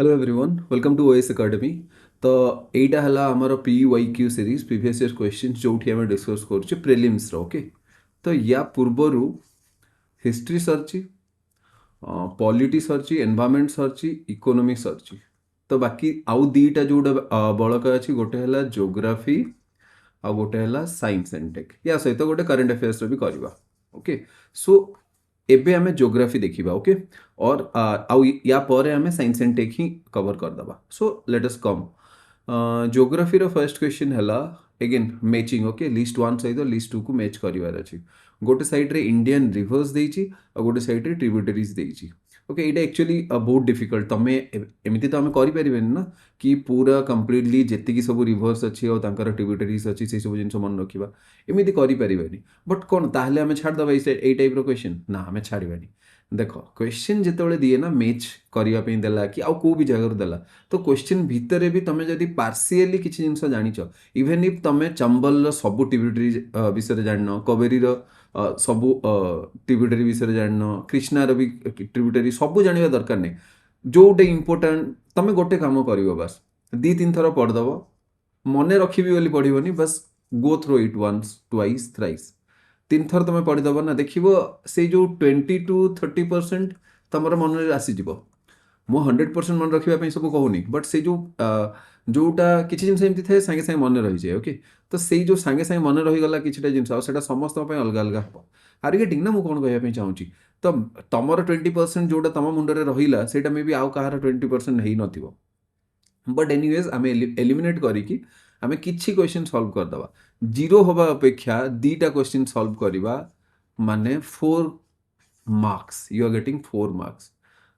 Hello everyone, welcome to OS academy. तो एटा हला हमर PYQ series previous year question जोठी हम डिस्कस करछु प्रीलिम्स रो। ओके, तो या पूर्वरु हिस्ट्री सरची, पॉलिटी सरची, एनवायरनमेंट सरची, इकोनॉमी सरची। तो बाकी आउ दीटा जोडा बळका अछि, गोटे हला ज्योग्राफी आ गोटे हला साइंस एंड टेक। या सहित गोटे करंट अफेयर्स रो भी करबा। ओके, सो एबे हमें ज्योग्राफी देखिबा। ओके, और आउ या परे हमें साइंस एंड टेक ही कवर कर दबा। So let us come geography रो फर्स्ट क्वेश्चन हला अगेन मैचिंग। ओके, लिस्ट 1 सहित लिस्ट 2 को मैच करिवार अछि। गोटे साइड रे इंडियन रिवर्स देइची और गोटे साइड रे ट्रिब्यूटरीज देइची। ओके, इटा एक्चुअली बहुत डिफिकल्ट। तमे एमिति तो हमें करि परिबेन ना कि पूरा कंप्लीटली जेतिकी सब रिवर्स अछि और तांकर ट्रिब्यूटरीज अछि से सब जिंस मन रखिबा, एमिति करि परिबेनी। बट कोन ताहले हमें छाड़ दबा ए टाइप रो क्वेश्चन ना, हमें छाड़िबानी। देख, क्वेश्चन जितेबाला दिए ना मैच करने देला कि आउ को भी जगह देला, तो क्वेश्चन भितर भी तुम जब पार्सीली किसी जिन जाच, इभेन इफ तुम चंबल सबू ट्रिब्यूटरी विषय जान, कावेरी सबू ट्रिब्यूटरी विषय जान, कृष्णार भी ट्रिब्यूटरी सबू जाना दरकार नहीं। जोटे इंपोर्टाट तुम गोटे कम कर, बस दी तीन थर पढ़दब, मन रखी बोली पढ़नी, बस go throw it once twice thrice, तीन थर तुम पढ़ीदब ना, देखिए से जो 20 to 30% तुम मन में आसीज। मु 100% मन रखा सब कहूनी, बट से जो जोटा किसी जिन एमती थाए सांगे सांगे मन रही जाए। ओके, तो से जो सांगे सांगे मन रहीगला किसी जिन समस्त अलग अलग हम टारगेटिंग ना, मुझे कौन कहना चाहूँगी। तो तुम 20% जोटा तुम मुंडे रहा से मे भी आउ कहार 20% नहीं नथिबो। बट एनीवेज आम एलिमिनेट करिकी आम किछि क्वेश्चन सॉल्व करदबा। जीरो होबा अपेक्षा दीटा क्वेश्चन सॉल्व करबा माने 4 marks, you are getting 4 marks.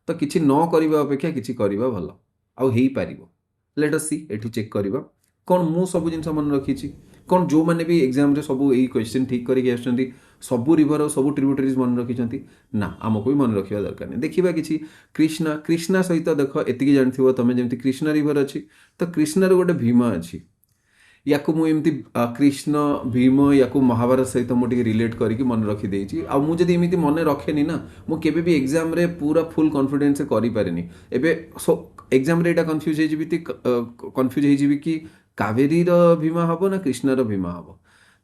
तो किछि न करबा अपेक्षा किछि करबा भलो, आउ हेई पारिबो। लेट अस सी एठी चेक करबा कोन मु सब जिंस मन रखिछि, कोन जो माने भी एग्जाम रे सब एई क्वेश्चन ठीक करिक आछंती, सबू रिवर और सबू ट्रिब्यूटरीज मन रखिछंती ना, आमको भी मन रखिबा दरकार नहीं। देखिबा किछि कृष्णा सहित देख एतिकी जानथिबो तमे, जेमति कृष्णा रिवर अछि तो कृष्णार गोटे भीमा अछि, याकू मु एमती कृष्ण भीम याकू महाभारत सहित मुझे रिलेट करके मन रखी देछि। आ मु जदि एमती मन रखेनी ना, मु केबे भी एग्जाम रे पूरा फुल कॉन्फिडेंस से करि पारेनी। एबे सो एग्जाम रे एटा कंफ्यूज हे जिबि कंफ्यूज हे जिबि कि कावेरी रो भीमा हबो ना कृष्ण रो भीमा हबो।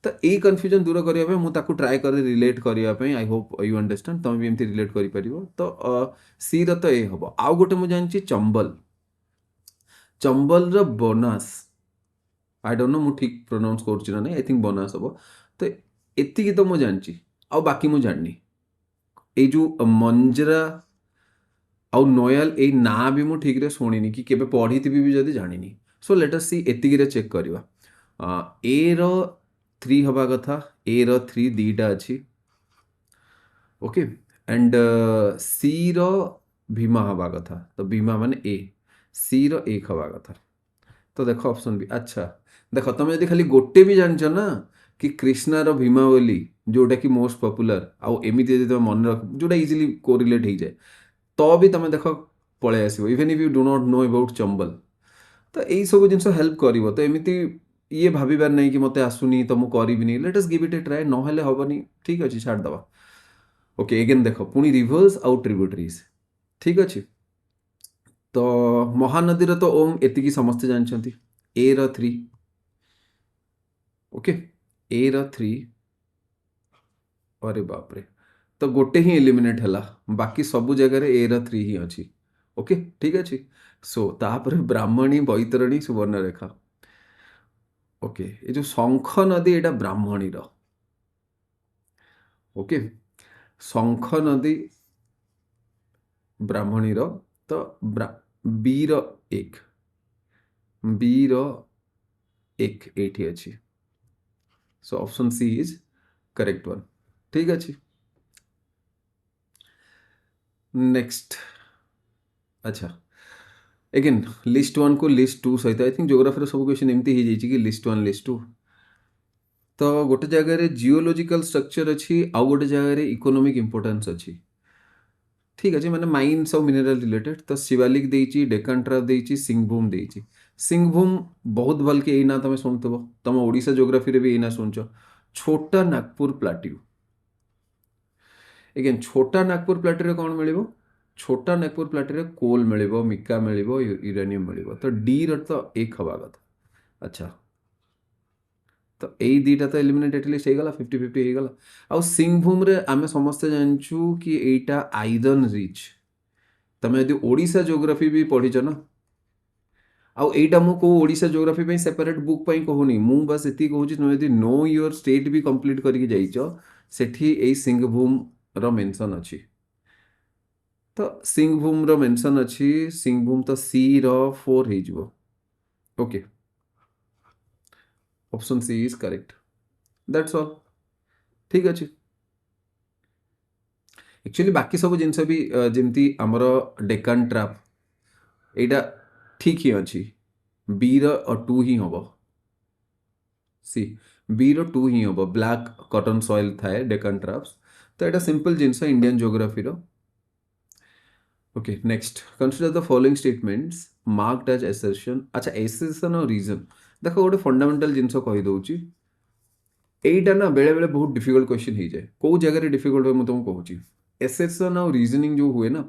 तो ए कंफ्यूजन दूर करिया पे मु ताकू ट्राई करे रिलेट करिया पे। आई होप यू अंडरस्टैंड, तुम भी एमती रिलेट करि परिबो। तो सी रो तो ए हबो। आउ गोटे मु जानछि चंबल, चंबल रो बोनस आई डोंट नो मु ठीक प्रोनाउंस करछि ना नहीं, आई थिंक बोनस हबो। तो एतिकी तो मु जानछि, आउ बाकी मु जाननी। ए जो मंजरा आउ नोयल ए ना भी मु ठीक रे सुनिनी कि केबे पढ़िथिबी भी जदि जानिनी। सो लेट अस सी एतिकी रे चेक करबा। ए रो 3 हबा कथा, ए रो 3 दीटा अछि। ओके, एंड सी रो भीमा हबा कथा, तो भीमा माने ए, सी रो 1 हबा कथा। तो देख ऑप्शन भी अच्छा। देख तुम यदि खाली गोटे भी जान ना कि कृष्णार भीमा बोली जोटा कि मोस्ट पॉपुलर, आउ एमती यदि तुम मन रख जोटा इजिली कोरिलेट हो जाए, तो भी तुम देख पलि आसो। Even if you do not know about Chambal, तो यही सब जिन हेल्प कर। तो एमती ये भाबार नहीं कि मत आसुनी तो मुझे करी। Let us give it A try, ना हेनी। ठीक अच्छे, छाड़दबा। ओके, एगेन देख पुणी रिवर्स आउ ट्रिब्यूटरीज। ठीक अच्छे, तो महानदी तो ओम एतिकी समस्ते जानते। ए रो 3, ओके, ए रो 3, अरे बाप रे, तो गोटे ही एलिमिनेट है, बाकी सबू जगह ए रो 3 ही अच्छी। ओके, ठीक अच्छे। सो तापर ब्राह्मणी, बैतरणी, सुवर्णरेखा। ओके, ये जो शंख नदी एटा ब्राह्मणी रो। ओके, शंख नदी ब्राह्मणी रो, तो बी रो 1, बी रो 1 एठी अच्छी। So option C is correct one. ठीक अच्छे, नेक्स्ट। अच्छा, अगेन लिस्ट 1 को लिस्ट 2 सहित आई थिंक ज्योग्राफी सब क्वेश्चन एमती हो जाए कि लिस्ट 1 लिस्ट 2। तो गोटे जगह जियोलॉजिकल स्ट्रक्चर अच्छी, आउ गोटे जगह इकोनॉमिक इंपोर्टेंस अच्छी। ठीक अच्छे, मैंने माइंस और मिनरल रिलेटेड। तो शिवालिक देइची, डेक्कन ट्राप देइची, सिंहभूम देइची। सिंहभूम बहुत भल के ना तुम शुणुव, तुम ओडिशा ज्योग्राफी रे भी ना शुणुच। छोटा नागपुर प्लाट्यू, एगेन छोटा नागपुर प्लाट्यू रे कौन मिलिबो? छोटा नागपुर प्लाटो रे कोल मिलिबो, मिका मिलिबो, यूरेनियम मिलिबो। तो डी रो तो 1 हवा कथा। अच्छा, तो एई दीटा तो एलिमिनेट एटलिस्ट हो गला, 50-50 हो गला। आउ सिंहभूम रे आमे समस्ते जानछु कि एटा आयरन रिच। तमे यदि ओडिशा ज्योग्राफी भी पढ़िଛ ना, आउ एटा मु को ओडिशा ज्योग्राफी पे सेपरेट बुक पे कहूनी, मु बस एति कहूची तुम यदि नो योर स्टेट भी कंप्लीट करके जाइଛ, सेठी एई सिंहभूम रो मेंशन अछि। तो सिंहभूम रो मेंशन अछि, सिंहभूम तो सी रो 4 हे जिवो। Okay, option C is correct. That's all. ठीक अछि। एक्चुअली बाकी सब जिनस भी जेमती हमर डेक्कन ट्रैप एटा ठीक ही अछि। बी रो 2 ही हबो। सी बी रो 2 ही हबो। ब्लैक कॉटन सॉइल थाए डेक्कन ट्रैप्स। तो एटा सिंपल जिनस इंडियन ज्योग्राफी रो। Okay, next consider the following statements marked as assertion. अच्छा, एसर्शन और रीजन देखो गोटे फंडामेंटल जिनस कहि दउची। एटा ना बेले बेले बहुत डिफिकल्ट क्वेश्चन हो जाए। को जगह डिफिकल्ट हो तुमको कहूची। एसर्शन और रीजनिंग जो हुए ना,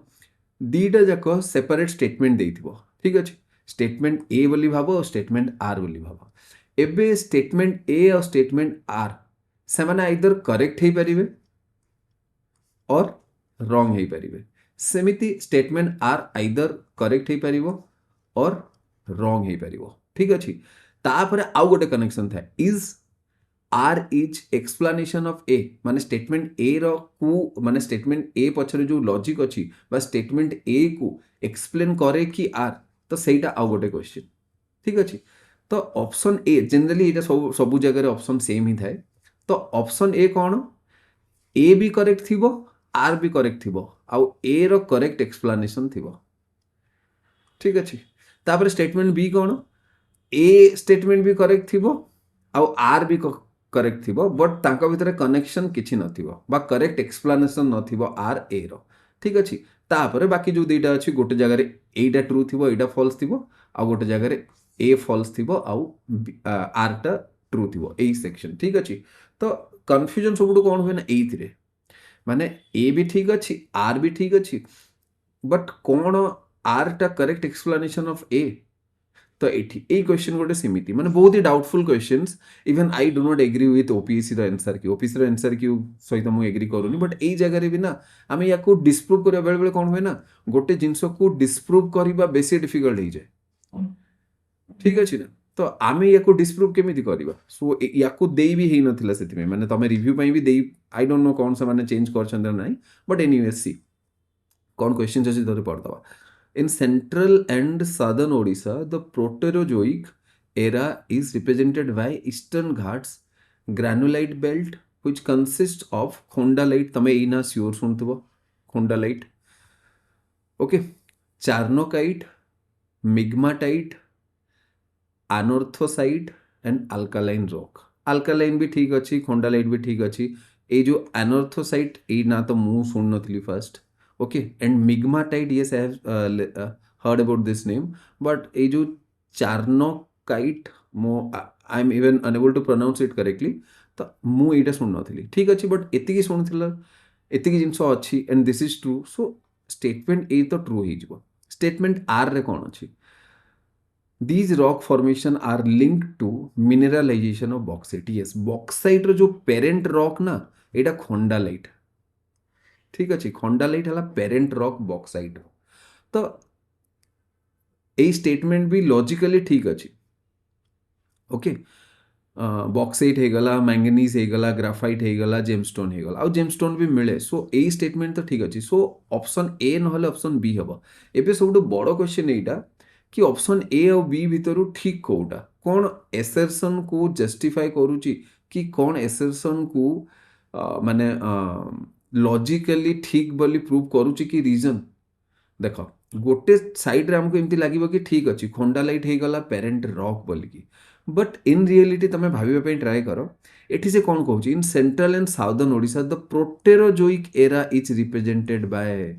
दीटा जाक सेपरेट स्टेटमेंट देइथिबो। ठीक अछि। स्टेटमेंट ए बोली भाबो और स्टेटमेंट आर बोली भाबो। एबे स्टेटमेंट ए और स्टेटमेंट आर से माने आइदर करेक्ट हे परिबे और रॉन्ग हे परिबे। सेमिति स्टेटमेंट आर आइदर करेक्ट हे परिबो और रॉन्ग हे परिबो। ठीक अछि। तापरे आउ गोटे कनेक्शन थाए, is R is explanation of A. माने स्टेटमेंट ए रो कु माने स्टेटमेंट ए पछरे जो लॉजिक अछि बा स्टेटमेंट ए को एक्सप्लेन करे कि आर, तो सेटा आउ गोटे क्वेश्चन। ठीक अछि। तो ऑप्शन ए जनरली एटा सब जगह ऑप्शन सेम ही थाए। तो ऑप्शन ए कौन, ए भी करेक्ट थिबो आर भी करेक्ट थिबो आउ ए रो करेक्ट एक्सप्लानेशन थिबो। ठीक अछि। तापर स्टेटमेंट बी कौन, ए स्टेटमेंट भी करेक्ट थिबो आउ आर भी करेक्ट थिबो, बट तांका भितर कनेक्शन किछि नथिबो बा करेक्ट एक्सप्लानेशन नथिबो आर ए रो। ठीक अछि। तापर बाकी जो दुईटा अछि, गोटे जगह रे एटा ट्रू थिबो एटा फॉल्स थिबो, आ गोटे जगह रे ए फॉल्स थिबो आउ आर टा ट्रू थिबो एई सेक्शन। ठीक अछि। तो कंफ्यूजन सबुठु कोन होय ना एइथिरे, माने ए भी ठीक अछि आर भी ठीक अछि, बट कोन आर टा करेक्ट एक्सप्लानेशन ऑफ ए। तो एठी ए क्वेश्चन गोटे सेमिति माने बहुत ही doubtful questions. Even I do not agree with OPSC रो आंसर की। ओपीएससी रो आंसर की सहित मु एग्री करूनी, बट एई जगह रे भी ना आमे याको डिस्प्रूव करबा बेले बेले कोन होय ना, गोटे जिंस को डिस्प्रूव करबा बेसी डिफिकल्ट हो जाए। ठीक अछि ना। तो आमे याको डिस्प्रूव केमिति करबा। सो याको देई भी हेई नथिला सेति में, माने तमे रिव्यू पई भी देई, आई डोंट नो कोन से माने चेंज करछन ना नहीं, बट एनीवे सी कोन क्वेश्चन अछि धरि पढ़ दवा। In central and southern Odisha, the Proterozoic era is represented by Eastern Ghats granulite belt, which consists of khondalite. तमे इना sure सुनथबो khondalite. Okay, charnocite, migmatite, anorthosite and alkaline rock. Alkaline भी ठीक अच्छी, khondalite भी ठीक अच्छी। ए जो anorthosite ए ना तो मु सुन नथली first. Okay, and migmatite, yes, I have heard about this name, but ये जो charnocite, I am even unable to pronounce it correctly, तो मु एटा सुन नथली। ठीक अच्छी, बट एतिकी सुनथिला, एतिकी जिंस अच्छी, and this is true, so statement A तो true ही जिवो। statement R रे कोन अच्छी, these rock formation are linked to mineralization of bauxite. Yes, bauxite रो जो parent rock ना, एटा khondalite। ठीक अच्छे, खंडालाइट है पेरेंट रॉक बॉक्साइट। तो ए स्टेटमेंट भी लॉजिकली ठीक अच्छे। ओके, बॉक्साइट हो गला, मैंगनीज हो गला, ग्राफाइट हो गला, जेमस्टोन हो गला, आउ जेमस्टोन भी मिले। सो ए स्टेटमेंट तो ठीक अच्छे। सो ऑप्शन ए नहले ऑप्शन बी हबो। एबे सबुठु बड़ क्वेश्चन एटा कि ऑप्शन ए और बी भितरु ठीक कोउटा, कोन एसर्शन को जस्टिफाई करूची कि कोन एसर्शन को माने लॉजिकली ठीक बोली प्रूव करूची कि रीजन। देखो गोटे साइड रे हमको एमती लागिबो कि ठीक अछि खंडालाइट हे गला पेरेंट रॉक बोली की, बट इन रियलिटी तमे भाबिबा पे ट्राई करो। एठी से कोन कहूची, in central and southern Odisha the Proterozoic era is represented by,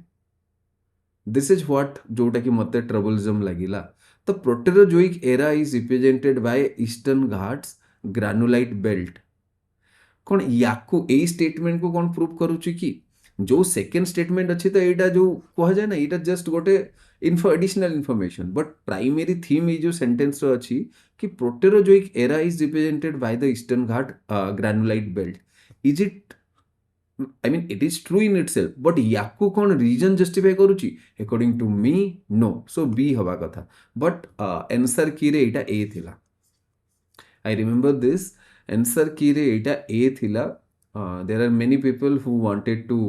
this is what जोटा कि मते ट्रबलजम लागिला। तो Proterozoic era is represented by Eastern Ghats granulite belt. कौन याकू ए स्टेटमेंट को कौन प्रूव करूची कि जो सेकेंड स्टेटमेंट अच्छी तो यहाँ जो कह जाए ना यहाँ जस्ट गोटे additional information but primary theme ये जो सेंटेंस अच्छी कि Proterozoic era is represented by the Eastern Ghat granulite belt is it I mean it is true in itself but याकू कौन रीजन जस्टिफाई करूची according to me no so B हवा कथा but answer की रे एटा A थिला I remember this आंसर की रे एटा A थिला there are many people who wanted to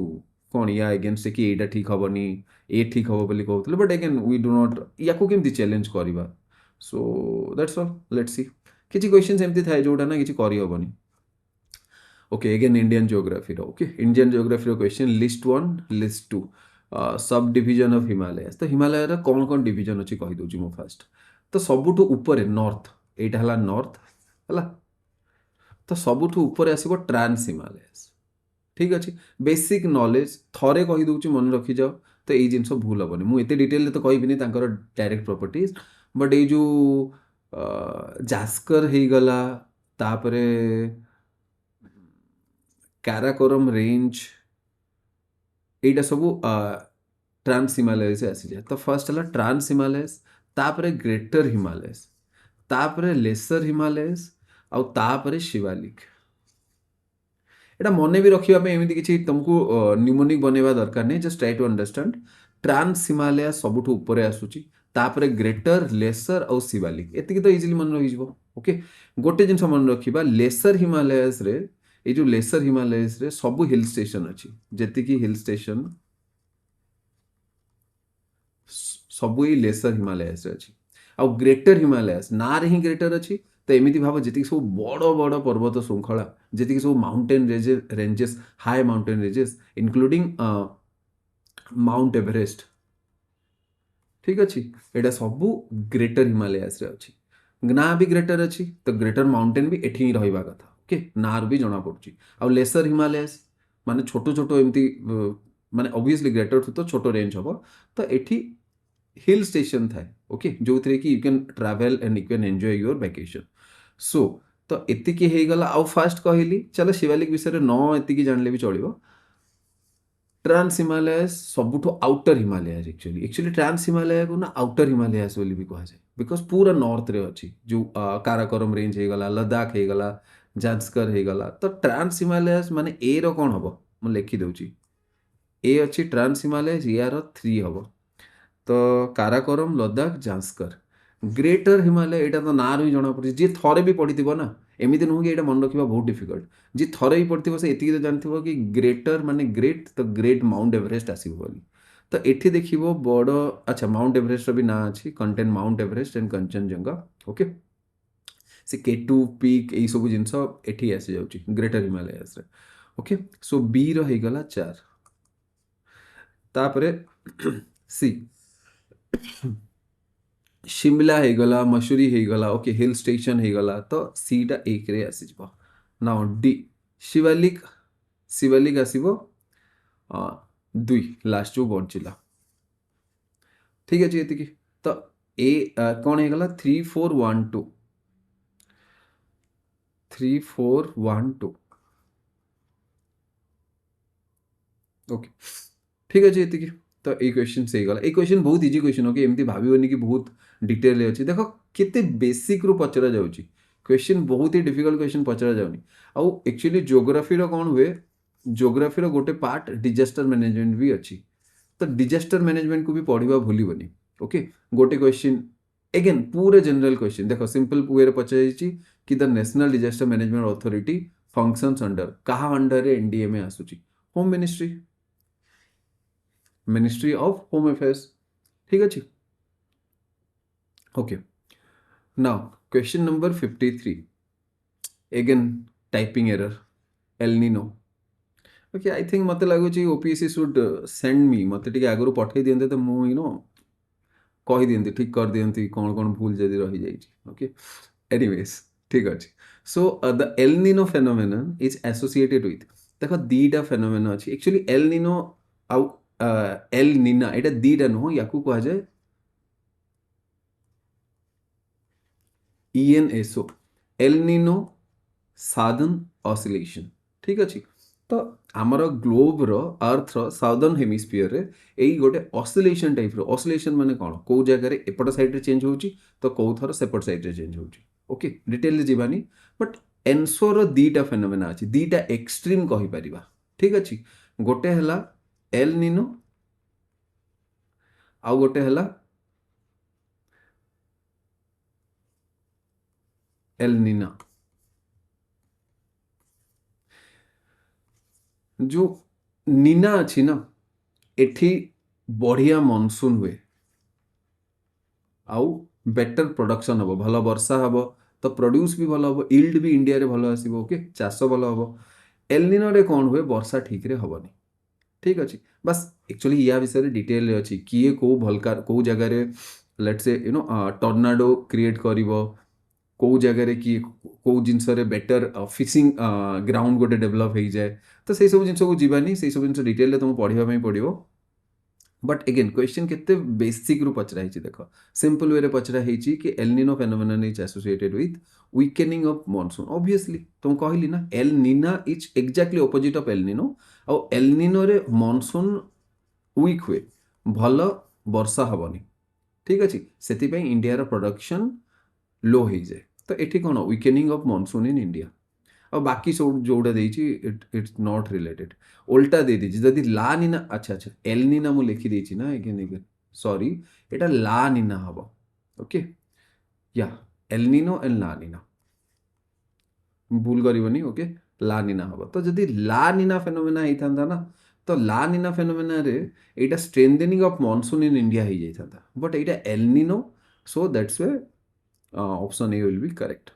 कौन या अगेंस्ट कि एटा ठीक हबनी ए ठीक हबो बोली कहउतले but again we do not याकू केमती चैलेंज करिबा so that's all let's see किछि क्वेश्चंस एमती थाए जोटा ना किछि करि हबनी okay again Indian geography okay Indian geography question list 1 list 2 sub division of Himalayas तो हिमालय रा कौन कौन डिवीजन अछि कहि दोची मु फास्ट तो सबुठु ऊपर नॉर्थ एटा हला नॉर्थ हला तो सबुठु ऊपर आसीबो ट्रांस हिमालयस ठीक अछि बेसिक नॉलेज थरे कहि दोची मन रखि जाओ तो एई जिंस भूल हबनी मु एते डिटेल तो कहि बिनी तांकर डायरेक्ट प्रॉपर्टीज बट ए जो जास्कर हे गला तापरे काराकोरम रेंज एटा सबू ट्रांस हिमालय से आसी जाए तो फर्स्ट हला ट्रांस हिमालयस तापरे ग्रेटर हिमालयस तापरे लेसर हिमालयस आउ तापरे शिवालिक एटा मने भी रखिबा पे एमिति किछि तुमको न्यूमोनिक बनेबा दरकार नै just try to understand trans Himalaya सबुठु ऊपरे आसुची तापरे ग्रेटर लेसर आउ शिवालिक एतिकी तो इजीली मन रहि जिवो ओके गोटे जिंस मन रखिबा लेसर हिमालयस रे ये जो लेसर हिमालयस रे सबु हिल स्टेशन अच्छी जेति की हिल स्टेशन सबु ही लेसर हिमालयस रे अच्छी आ ग्रेटर हिमालयस ना रे ही ग्रेटर अच्छी तो एमिति भाव जेति सब बड़ बड़ पर्वत श्रृंखला जेति सब mountain ranges high mountain ranges including mount Everest ठीक अच्छी एटा सबु ग्रेटर हिमालयस रे अच्छी ना भी ग्रेटर अच्छी तो ग्रेटर माउंटेन भी एठी ही रहिबा कथा ओके नार भी जना पड़ुची आ लेसर हिमालयस माने छोटो छोटो एमती माने ऑब्वियसली ग्रेटर तो छोटो रेंज हबो तो एठी हिल स्टेशन थाए ओके जो थरे कि you can travel and you can enjoy your vacation so तो एतिकी हे गला आ फास्ट कहली चलो शिवालिक विषय न एतिकी जानले भी चलिबो ट्रांस हिमालयस सबुठो outer Himalayas actually trans Himalaya को ना आउटर हिमालयस बोली भी कहा जाए बिकॉज पूरा नॉर्थ रे अछि जो काराकोरम रेंज हे गला लद्दाख हे गला जांस्कर हे गला तो ट्रांस हिमालयस माने ए रो कोन हबो मु लिखि दउची ए अछि ट्रांस हिमालयस यार 3 हबो तो काराकोरम लद्दाख जांस्कर ग्रेटर हिमालय एटा तो ना रो जणा पड़ि जे थरे भी पढ़िथिबो ना एमिति नुह कि एटा मन रखिबा बहुत डिफिकल्ट जी थरे ही पढ़िथिबो से एतिकी तो जानथिबो कि ग्रेटर माने ग्रेट तो ग्रेट माउंट एवरेस्ट आसीबो बोली तो एठी देखिबो बड़ अच्छा माउंट एवरेस्ट भी ना अछि contain mount Everest and Kanchenjunga okay से केटू पीक ए सब जिनस एठी आसी जाउची ग्रेटर हिमालयस रे ओके सो बी रो हे गला 4 तापरे सी शिमला हे गला मसूरी हे गला ओके हिल स्टेशन हे गला तो सी टा एक रे आसी जबो नाउ डी शिवालिक शिवालिक आसीबो 2 लास्ट जो बंचिला ठीक अछि एतिकी तो ए कोन हे गला 3 4 1 2 3 4 1 2 ओके ठीक अच्छे ये तो ये क्वेश्चन से गला ये क्वेश्चन बहुत इजी क्वेश्चन ओके एमती भाबिबनी कि बहुत डिटेल रे अछि देखो केते बेसिक रु पचरा जाउची क्वेश्चन बहुत ही डिफिकल्ट क्वेश्चन पचरा जाउनी आ एक्चुअली ज्योग्राफी रो कोन हुए ज्योग्राफी रो गोटे पार्ट डिजास्टर मैनेजमेंट भी अछि तो डिजास्टर मैनेजमेंट को भी पढ़िबा भूलिबनी ओके गोटे क्वेश्चन अगेन पूरे जनरल क्वेश्चन देखो सिंपल वे रे पचाइछि कि the national disaster management authority functions under कहा अंडर रे एनडीएमए आसुची home ministry ministry of home affairs ठीक अच्छे okay now question number 53 again typing error El Nino okay I think मत लगुच ओपीएससी शुड सेंड मी मत टे आगु पठे दिंते तो मु यू नो कही दिंती ठीक कर दिंती कौन कौन भूल जदि रही जाइए ओके एनीवेज ठीक अच्छे so the El Nino phenomenon is associated with देखो दीटा फेनोमेनन अच्छी एक्चुअली एल नीनो आउ एल नीना एटा दीटा नुह या कह जाए ENSO El Nino southern oscillation ठीक अच्छे तो आमर ग्लोब अर्थ साउदर्न हेमिस्फीयर रे यही गोटे ऑसिलेशन टाइप रो ऑसिलेशन माने कौन कौ जगह एपट साइड रे चेंज होउची तो कौ थर सेपट साइड रे चेंज होउची ओके डिटेल रे जीवानी बट एनसोर दीटा फेनोमेना अछि दीटा एक्सट्रीम कहि परिबा ठीक अछि गोटे हला एल निनो आउ गोटे हला एल निना जो निना अछि ना एठी बढ़िया मनसून हुए आउ बेटर प्रोडक्शन हम भल वर्षा हम तो प्रोड्यूस भी भल हम इल्ड भी इंडिया रे भल आसीबो ओके चाष भल हम एलनिनो रे कौन हुए वर्षा ठीक रे हबनी ठीक अच्छे बस एक्चुअली या विषय डिटेल रे अच्छी किए को भलकार को जगह रे लेट से यू नो टर्नाडो क्रिएट करिवो को जगह रे कि को जिनस रे बेटर फिशिंग ग्राउंड गोटे डेवलप हो जाए तो से सब जिन को जीवानी से सब जिन डिटेल तुमको पढ़ाई पड़ो बट अगेन क्वेश्चन केते बेसिक रु पचरा है देख सिंपल वे रे पचरा है कि El Nino phenomenon is associated with weakening of monsoon obviously तुम कहली ना El Nina is exactly opposite of El Nino और एलनिनो रे मॉनसून वीक हुए भल वर्षा हबनी ठीक अच्छे से इंडिया रो प्रोडक्शन लो हो जाए तो ये कौन वीकेनिंग ऑफ मॉनसून इन इंडिया और बाकी सब जोड़ा इट्स नॉट रिलेटेड उल्टा दे दीजिए जदि ला निना अच्छा अच्छा एल निना मु लिखी देछि ना एगेन सॉरी एटा ला निना हबो ओके या एल निनो एंड ला निना भूल करबनी ओके ला निना हबो तो जदि ला निना फेनोमेना हेइथांदा ना तो ला निना फेनोमेना रे एटा strengthening of monsoon in India हो जाइथांदा but Etah El Nino so that's way option A will be correct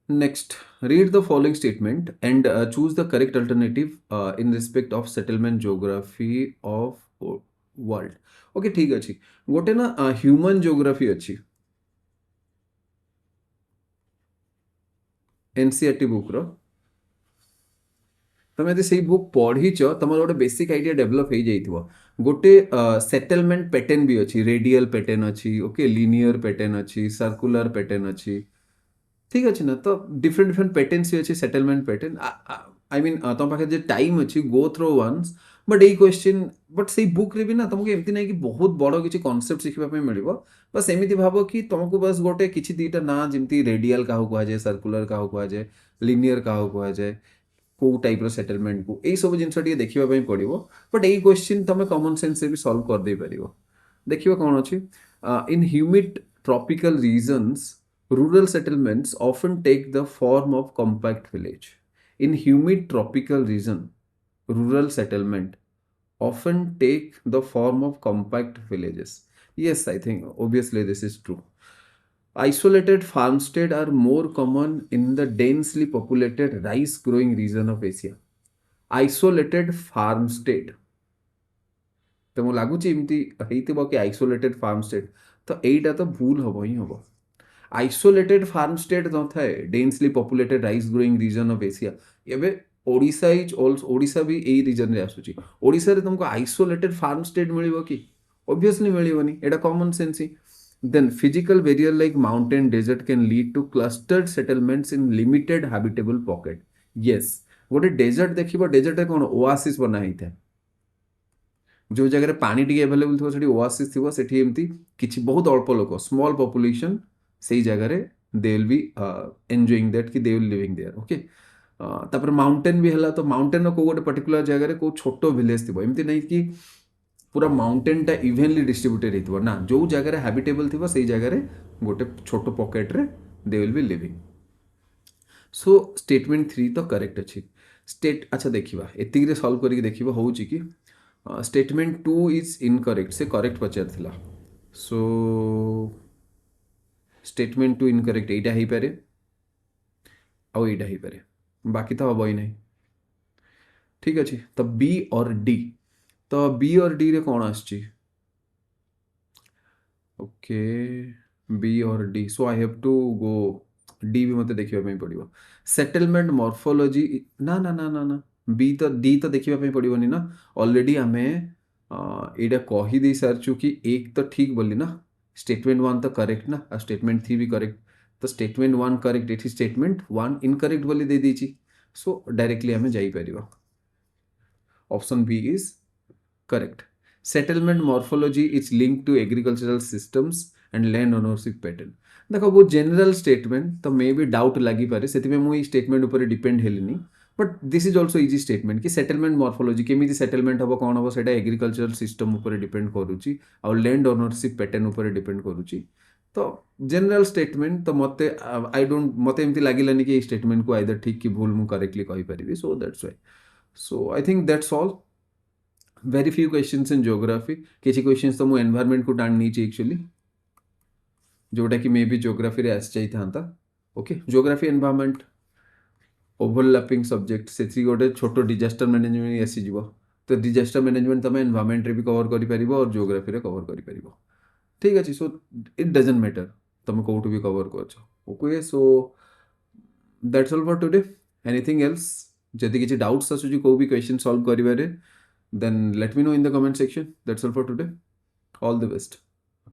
Next, read the following statement and choose the correct alternative in respect of settlement geography of world. Okay, ठीक अच्छी गोटे ना human geography अच्छी NCERT book रो तुम यदि से book पढ़ीच तुम गोटे बेसिक आइडिया डेभलप हो जाइथिबो गोटे सेटलमेंट पैटर्न भी अच्छी रेडियल पैटर्न अच्छी ओके लिनियर पैटर्न अच्छी सर्कुलर पैटर्न अच्छी ठीक अच्छे ना तो डिफरेंट डिफरेंट पैटर्न्स भी अच्छे सेटलमेंट पैटर्न आई मीन तुम पाखे जो टाइम अच्छी गो थ्रो वन्स बट यही क्वेश्चन बट से बुक रे भी ना तुमको एमती नहीं कि बहुत बड़ किसी कॉन्सेप्ट शिखा मिल बस एमती भाव कि तुमको बस गोटे किसी दीटा ना जमी रेडियल क्या कहुए सर्कुलर क्या कहुए लिनियर क्या कहुए कौ टाइप रो सेटलमेंट को यही सब जिन देखा पड़ो बट यही क्वेश्चन तुम कॉमन सेंस से भी सॉल्व कर दे पार देखिए कौन अच्छी in humid tropical regions rural settlements often take the form of compact village. In humid tropical region, rural settlement often take the form of compact villages. Yes, I think obviously this is true. Isolated farmstead are more common in the densely populated rice growing region of Asia. Isolated farmstead. तो लगुच एमती कि isolated फार्मस्टेड तो यहीटा तो भूल हम ही हम isolated farm state न थाए densely populated rice growing region of Asia एबे ओडिशा इज ऑल्सो ओडिशा भी यही रीजन रे आसुची ओडिशा रे तुमको आइसोलेटेड फार्म स्टेट मिलिबो कि ऑब्वियसली मिलिबोनी एटा कॉमन सेंस ही then physical barrier like mountain desert can lead to clustered settlements in limited habitable pocket yes गोटे डेजर्ट देखिबो डेजर्ट रे कोन ओआसिस बना हिता जो जगह पानी टी अवेलेबल थो सेठी ओआसिस थिबो सेठी एमती किछि बहुत अल्प लोक स्मॉल पॉपुलेशन से जगह they will be enjoying that कि they will living there okay तापर माउंटेन भी हला तो माउंटेन को गोटे पर्टिकुलर जगह को छोटो विलेज थिबो एमती नहीं कि पूरा माउंटेन टा इवेनली डिस्ट्रीब्यूटेड हितबो ना जो जगह हैबिटेबल थिबो सेही जगह गोटे छोटो पॉकेट रे दे will B living so statement 3 तो करेक्ट अच्छी स्टेट अच्छा देखिबा एतिक रे सॉल्व करिक देखिबा होउची कि स्टेटमेंट 2 इज इनकरेक्ट से करेक्ट पचार थिला सो स्टेटमेंट 2 इनकरेक्ट एटा ही पारे आउ एटा ही पारे बाकी तो हम ही नहीं ठीक अच्छे तो बी और डी तो बी और डी रे कौन आछी ओके बी और D so I have to go D भी मते देखिबा पई पड़िबो सेटलमेंट मॉर्फोलॉजी ना ना ना ना ना बी तो डी तो देखिबा पई पड़िबोनी ना ऑलरेडी हमें एटा कही दे सारछु कि एक तो ठीक बोली ना स्टेटमेंट 1 तो करेक्ट ना और स्टेटमेंट 3 भी करेक्ट तो स्टेटमेंट 1 करेक्ट एठी स्टेटमेंट 1 इनकरेक्ट बोली दे दीची सो डायरेक्टली आम जापर option B is correct settlement morphology is link to agricultural systems and land ownership pattern देख बहुत जेनराल स्टेटमेंट तो मे भी डाउट लगी पारे से मुझे स्टेटमेंट उपर डिपेंड हेलिनी but this is also easy statement कि सेटलमेंट मॉर्फोलॉजी केमी सेटलमेंट हम कौन हम से एग्रीकल्चरल सिस्टम उपर डिपेंड करुच्ची आउ लैंड ओनरशिप पैटर्न उपर डिपेंड करुच्ची तो जेनराल स्टेटमेंट तो मत आई डोंट मत एमती लगिलानी कि स्टेटमेंट को आइदर ठीक कि भूल मुझे करेक्टली कहीपरि so that's why so I think that's all very few questions in geography किसी क्वेश्चंस तो मुझे एनवायरनमेंट को टाण नहीं एक्चुअली जोटा कि मे बी ज्योग्राफी रे आस जाइथा okay geography environment overlapping subject से गोटे छोट डिजास्टर मैनेजमेंट आसीज तो डिजास्टर मैनेजमेंट तुम एनवायरनमेंट रे भी कवर कर और ज्योग्राफी रे कवर कर ठीक अच्छे सो इट डजंट मैटर तुम कौटू भी कवर कर okay so that's all for today anything else जदि किसी डाउट्स आसूँ कौ भी क्वेश्चन सॉल्व करिवारे then let me know in the comment section. That's all for today. All the best.